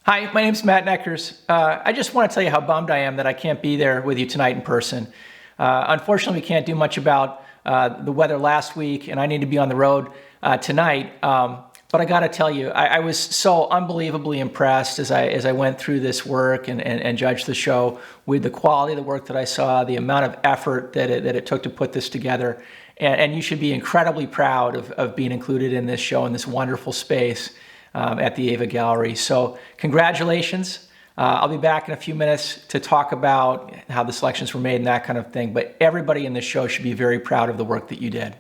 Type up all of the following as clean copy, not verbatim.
Hi, my name's Matt Neckers. I just want to tell you how bummed I am that I can't be there with you tonight in person. Unfortunately, we can't do much about the weather last week, and I need to be on the road tonight. But I got to tell you, I was so unbelievably impressed as I went through this work and judged the show with the quality of the work that I saw, the amount of effort that it took to put this together. And you should be incredibly proud of being included in this show in this wonderful space at the AVA Gallery. So congratulations. I'll be back in a few minutes to talk about how the selections were made and that kind of thing. But everybody in this show should be very proud of the work that you did.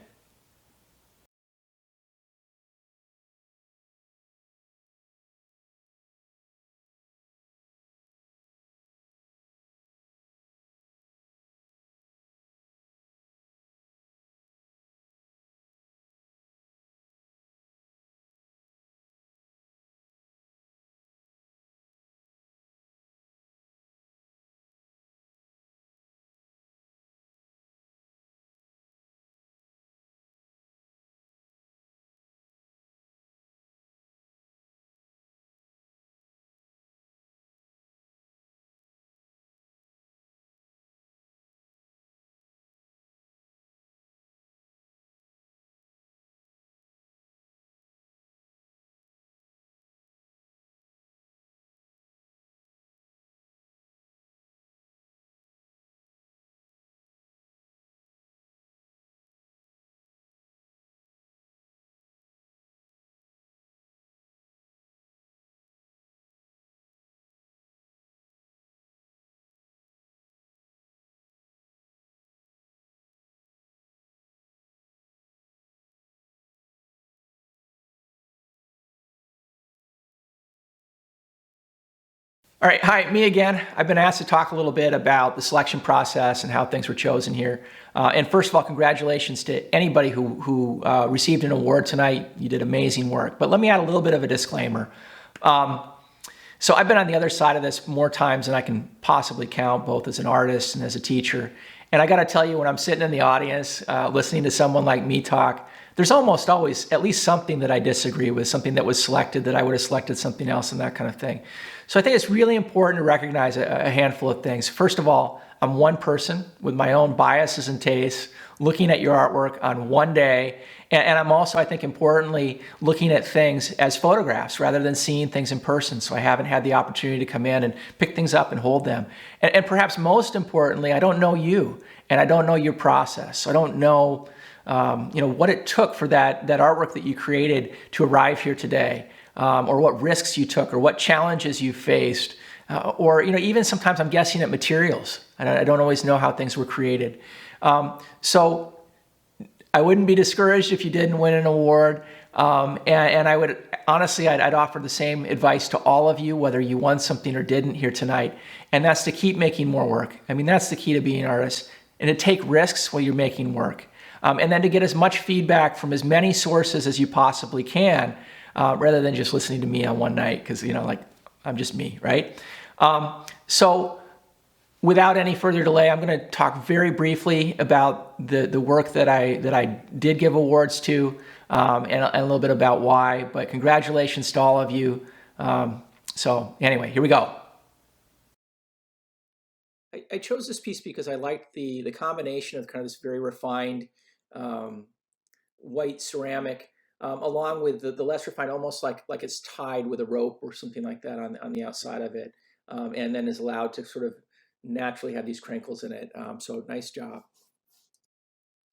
All right, hi, me again. I've been asked to talk a little bit about the selection process and how things were chosen here. And first of all, congratulations to anybody who received an award tonight. You did amazing work. But let me add a little bit of a disclaimer. So I've been on the other side of this more times than I can possibly count, both as an artist and as a teacher. And I got to tell you, when I'm sitting in the audience listening to someone like me talk, there's almost always at least something that I disagree with, something that was selected that I would have selected something else and that kind of thing. So I think it's really important to recognize a handful of things. First of all, I'm one person with my own biases and tastes looking at your artwork on one day. And I'm also, I think importantly, looking at things as photographs rather than seeing things in person. So I haven't had the opportunity to come in and pick things up and hold them. And perhaps most importantly, I don't know you and I don't know your process. So I don't know what it took for that artwork that you created to arrive here today, or what risks you took, or what challenges you faced, or even sometimes I'm guessing at materials. I don't always know how things were created. So I wouldn't be discouraged if you didn't win an award, and I would honestly, I'd offer the same advice to all of you, whether you won something or didn't here tonight, and that's to keep making more work. I mean, that's the key to being an artist, and to take risks while you're making work. And then to get as much feedback from as many sources as you possibly can, rather than just listening to me on one night, because I'm just me, right? So without any further delay, I'm going to talk very briefly about the work that I did give awards to, and a little bit about why. But congratulations to all of you. So anyway, here we go. I chose this piece because I liked the combination of kind of this very refined um, white ceramic, along with the less refined, almost like it's tied with a rope or something like that on the outside of it, and then is allowed to sort of naturally have these crinkles in it. So nice job.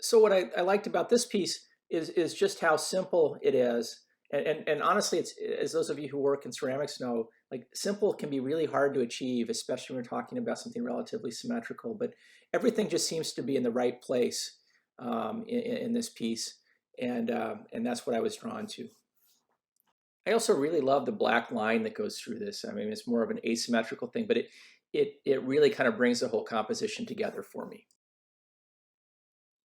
So what I liked about this piece is just how simple it is. And honestly, it's, as those of you who work in ceramics know, like simple can be really hard to achieve, especially when we're talking about something relatively symmetrical. But everything just seems to be in the right place in this piece, and that's what I was drawn to. I also really love the black line that goes through this. I mean, it's more of an asymmetrical thing, but it really kind of brings the whole composition together for me.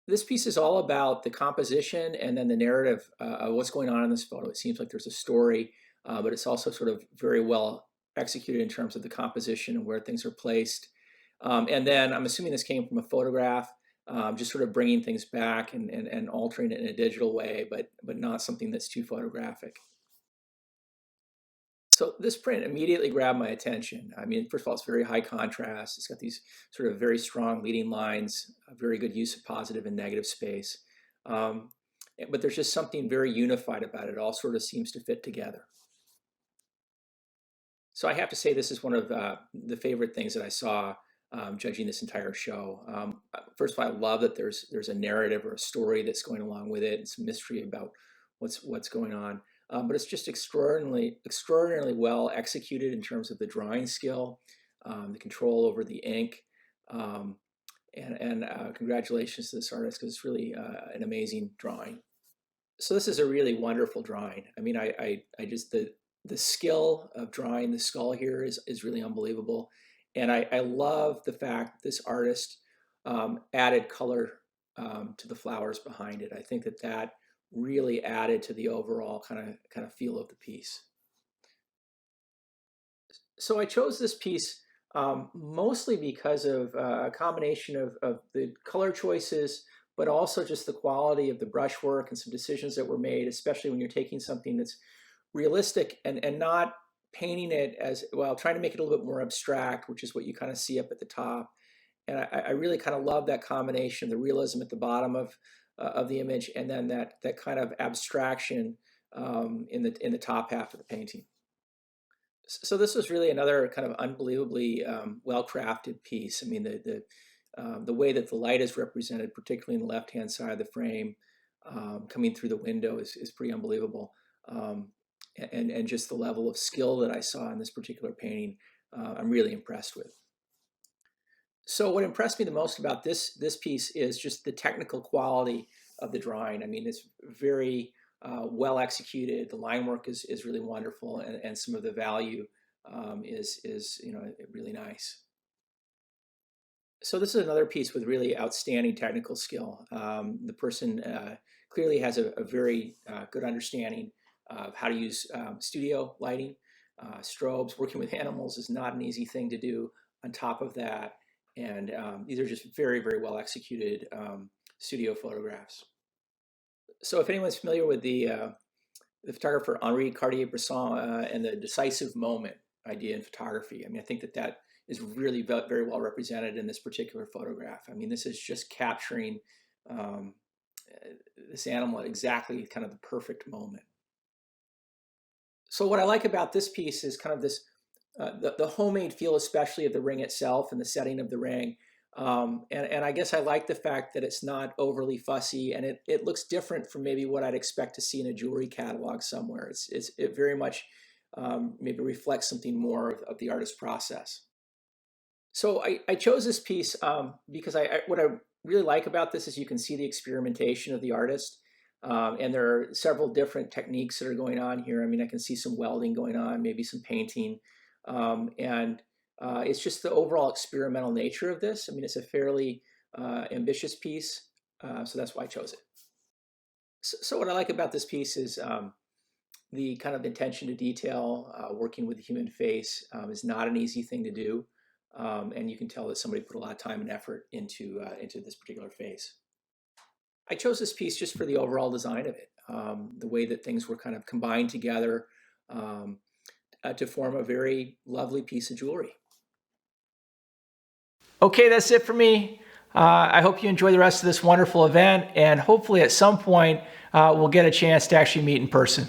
This piece is all about the composition and then the narrative of what's going on in this photo. It seems like there's a story, but it's also sort of very well executed in terms of the composition and where things are placed. And then I'm assuming this came from a photograph, just sort of bringing things back and altering it in a digital way, but not something that's too photographic. So this print immediately grabbed my attention. I mean, first of all, it's very high contrast. It's got these sort of very strong leading lines, a very good use of positive and negative space. But there's just something very unified about it. It all sort of seems to fit together. So I have to say this is one of the favorite things that I saw judging this entire show. First of all, I love that there's a narrative or a story that's going along with it, and some mystery about what's going on. But it's just extraordinarily well executed in terms of the drawing skill, the control over the ink, and congratulations to this artist, because it's really an amazing drawing. So this is a really wonderful drawing. I mean, I just the skill of drawing the skull here is really unbelievable, and I love the fact that this artist added color to the flowers behind it. I think that really added to the overall kind of feel of the piece. So I chose this piece mostly because of a combination of the color choices, but also just the quality of the brushwork and some decisions that were made, especially when you're taking something that's realistic and not painting it as well, trying to make it a little bit more abstract, which is what you kind of see up at the top. And I really kind of love that combination, the realism at the bottom of the image, and then that kind of abstraction in the top half of the painting. So this was really another kind of unbelievably well-crafted piece. I mean, the way that the light is represented, particularly in the left-hand side of the frame, coming through the window is pretty unbelievable. And just the level of skill that I saw in this particular painting, I'm really impressed with. So what impressed me the most about this piece is just the technical quality of the drawing. I mean, it's very well executed. The line work is really wonderful, and some of the value is really nice. So this is another piece with really outstanding technical skill. The person clearly has a very good understanding of how to use studio lighting, strobes. Working with animals is not an easy thing to do. On top of that, and these are just very, very well executed studio photographs. So if anyone's familiar with the photographer Henri Cartier-Bresson and the decisive moment idea in photography, I mean, I think that is really very well represented in this particular photograph. I mean, this is just capturing this animal at exactly kind of the perfect moment. So what I like about this piece is kind of this the homemade feel, especially of the ring itself and the setting of the ring. And I guess I like the fact that it's not overly fussy, and it looks different from maybe what I'd expect to see in a jewelry catalog somewhere. It very much maybe reflects something more of the artist's process. So I chose this piece because what I really like about this is you can see the experimentation of the artist. And there are several different techniques that are going on here. I mean, I can see some welding going on, maybe some painting. And it's just the overall experimental nature of this. I mean, it's a fairly ambitious piece, so that's why I chose it. So what I like about this piece is the kind of attention to detail. Working with the human face is not an easy thing to do, and you can tell that somebody put a lot of time and effort into this particular face. I chose this piece just for the overall design of it, the way that things were kind of combined together to form a very lovely piece of jewelry. Okay, that's it for me. I hope you enjoy the rest of this wonderful event, and hopefully at some point we'll get a chance to actually meet in person.